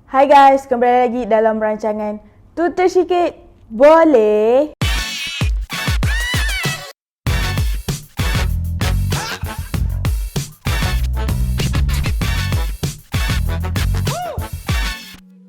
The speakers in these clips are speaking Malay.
Hai guys, kembali lagi dalam rancangan Tutur Sikit Boleh?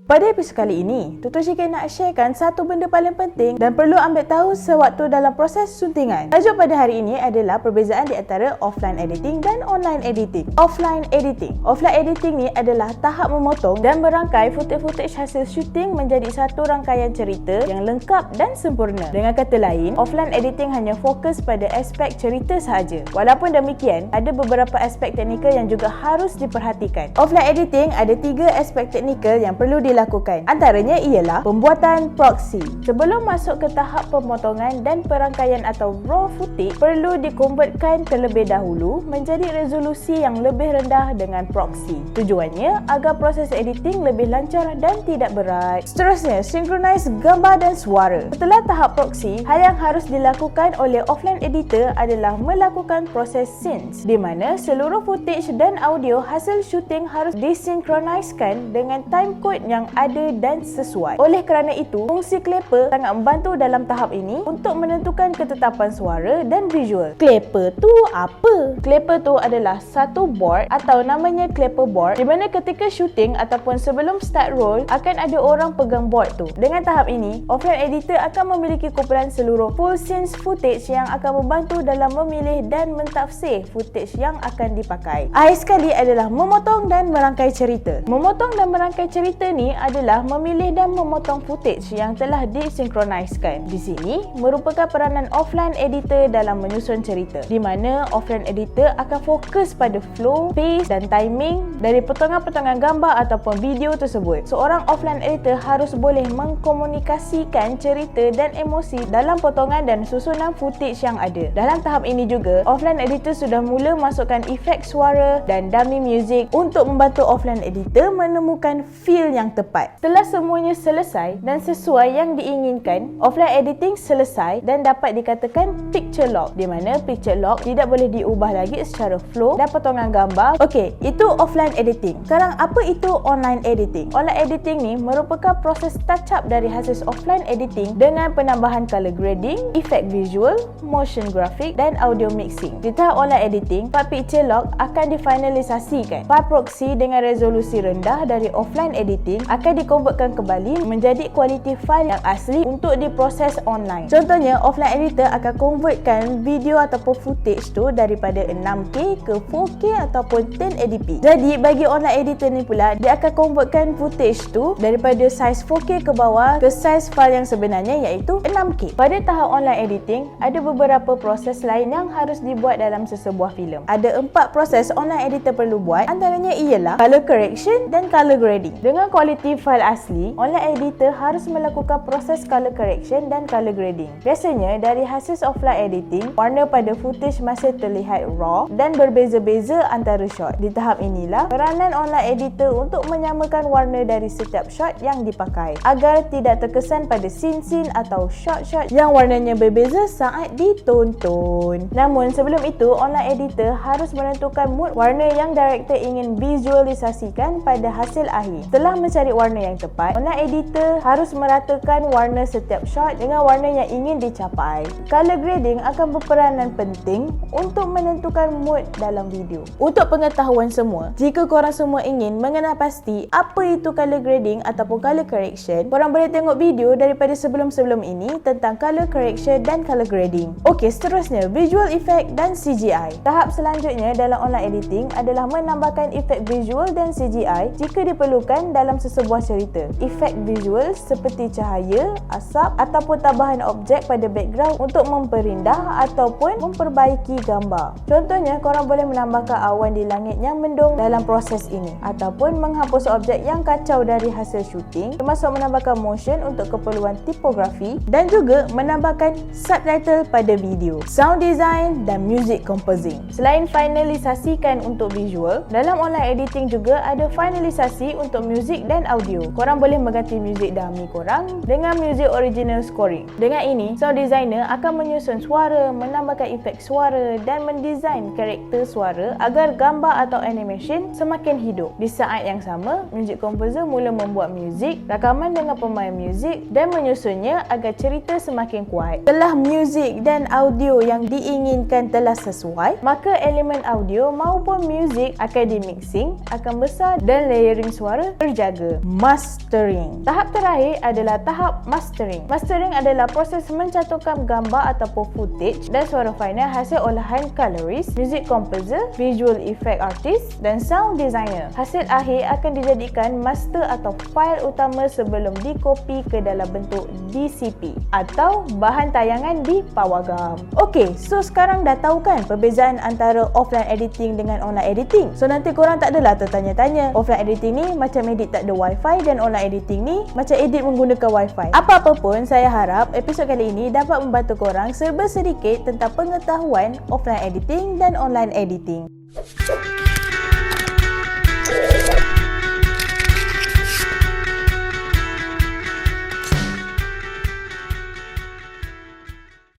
Pada episod kali ini, Tutur Sikit nak sharekan satu benda paling penting dan perlu ambil tahu sewaktu dalam proses suntingan. Tajuk pada hari ini adalah perbezaan di antara offline editing dan online editing. Offline editing ni adalah tahap memotong dan merangkai footage hasil syuting menjadi satu rangkaian cerita yang lengkap dan sempurna. Dengan kata lain, offline editing hanya fokus pada aspek cerita sahaja. Walaupun demikian, ada beberapa aspek teknikal yang juga harus diperhatikan. Offline editing ada 3 aspek teknikal yang perlu dilakukan. Antaranya ialah pembuatan proxy. Sebelum masuk ke tahap pemotongan dan perangkaian atau raw footage, perlu dikonvertkan terlebih dahulu menjadi resolusi yang lebih rendah dengan proxy. Tujuannya agar proses editing lebih lancar dan tidak berat. Seterusnya, synchronize gambar dan suara. Setelah tahap proxy, hal yang harus dilakukan oleh offline editor adalah melakukan proses sync, di mana seluruh footage dan audio hasil syuting harus disinkroniskan dengan timecode yang ada dan sesuai. Oleh kerana itu, fungsi Clapper sangat membantu dalam tahap ini untuk menentukan ketetapan suara dan visual. Clapper tu apa? Clapper tu adalah satu board atau namanya Clapper board, di mana ketika syuting ataupun sebelum start roll akan ada orang pegang board tu. Dengan tahap ini, offline editor akan memiliki kumpulan seluruh full scenes footage yang akan membantu dalam memilih dan mentafsir footage yang akan dipakai. Akhir sekali adalah memotong dan merangkai cerita. Memotong dan merangkai cerita ni adalah memilih dan memotong footage yang telah disinkroniskan. Di sini merupakan peranan offline editor dalam menyusun cerita, di mana offline editor akan fokus pada flow, pace dan timing dari potongan-potongan gambar ataupun video tersebut. Seorang offline editor harus boleh mengkomunikasikan cerita dan emosi dalam potongan dan susunan footage yang ada. Dalam tahap ini juga, offline editor sudah mula masukkan efek suara dan dummy music untuk membantu offline editor menemukan feel yang tepat. Setelah semuanya selesai dan sesuai yang diinginkan, offline editing selesai dan dapat dikatakan picture lock, di mana picture lock tidak boleh diubah lagi secara flow dan potongan gambar. Okey, itu offline editing. Sekarang apa itu online editing? Online editing ni merupakan proses touch up dari hasil offline editing dengan penambahan color grading, efek visual, motion graphic dan audio mixing. Di tahap online editing, part picture lock akan difinalisasikan. Part proxy dengan resolusi rendah dari offline editing akan dikonvertkan kembali menjadi kualiti file yang asli untuk diproses online. Contohnya, offline editor akan convertkan video ataupun footage tu daripada 6K ke 4K ataupun 1080p. Jadi, bagi online editor ni pula, dia akan convertkan footage tu daripada size 4K ke bawah ke size file yang sebenarnya iaitu 6K. Pada tahap online editing, ada beberapa proses lain yang harus dibuat dalam sesebuah filem. Ada 4 proses online editor perlu buat, antaranya ialah color correction dan color grading. Dengan kualiti file asli, online editor harus melakukan proses color correction dan color grading. Biasanya, dari hasil offline editing, warna pada footage masih terlihat raw dan berbeza-beza antara shot. Di tahap inilah, peranan online editor untuk menyamakan warna dari setiap shot yang dipakai, agar tidak terkesan pada scene-scene atau shot-shot yang warnanya berbeza saat ditonton. Namun, sebelum itu, online editor harus menentukan mood warna yang director ingin visualisasikan pada hasil akhir. Setelah mencari warna yang tepat, online editor harus meratakan warna setiap shot dengan warna yang ingin dicapai. Color grading akan berperanan penting untuk menentukan mood dalam video. Untuk pengetahuan semua, jika korang semua ingin mengenal pasti apa itu color grading ataupun color correction, korang boleh tengok video daripada sebelum-sebelum ini tentang color correction dan color grading. Okey, seterusnya visual effect dan CGI. Tahap selanjutnya dalam online editing adalah menambahkan efek visual dan CGI jika diperlukan dalam sesebuah cerita. Efek visual seperti cahaya, asap ataupun tambahan objek pada background untuk memperindah ataupun memperbaiki gambar. Contohnya, korang boleh menambahkan awan di langit yang mendung dalam proses ini, ataupun menghapus objek yang kacau dari hasil syuting, termasuk menambahkan motion untuk keperluan tipografi dan juga menambahkan subtitle pada video, sound design dan music composing. Selain finalisasikan untuk visual, dalam online editing juga ada finalisasi untuk music dan audio. Korang boleh mengganti muzik dummy korang dengan muzik original scoring. Dengan ini, sound designer akan menyusun suara, menambahkan efek suara dan mendesain karakter suara agar gambar atau animation semakin hidup. Di saat yang sama, music composer mula membuat muzik, rakaman dengan pemain muzik dan menyusunnya agar cerita semakin kuat. Setelah muzik dan audio yang diinginkan telah sesuai, maka elemen audio maupun muzik akan dimixing, akan besar dan layering suara terjaga. Mastering. Tahap terakhir adalah tahap mastering. Mastering adalah proses mencantumkan gambar ataupun footage dan suara final hasil olahan colorist, music composer, visual effect artist dan sound designer. Hasil akhir akan dijadikan master atau file utama sebelum dikopi ke dalam bentuk DCP atau bahan tayangan di pawagam. Okey, so sekarang dah tahu kan perbezaan antara offline editing dengan online editing. So nanti korang tak adalah tertanya-tanya, offline editing ni macam edit tak ada wifi dan online editing ni macam edit menggunakan wifi. Apa-apa pun, saya harap episod kali ini dapat membantu korang serba sedikit tentang pengetahuan offline editing dan online editing.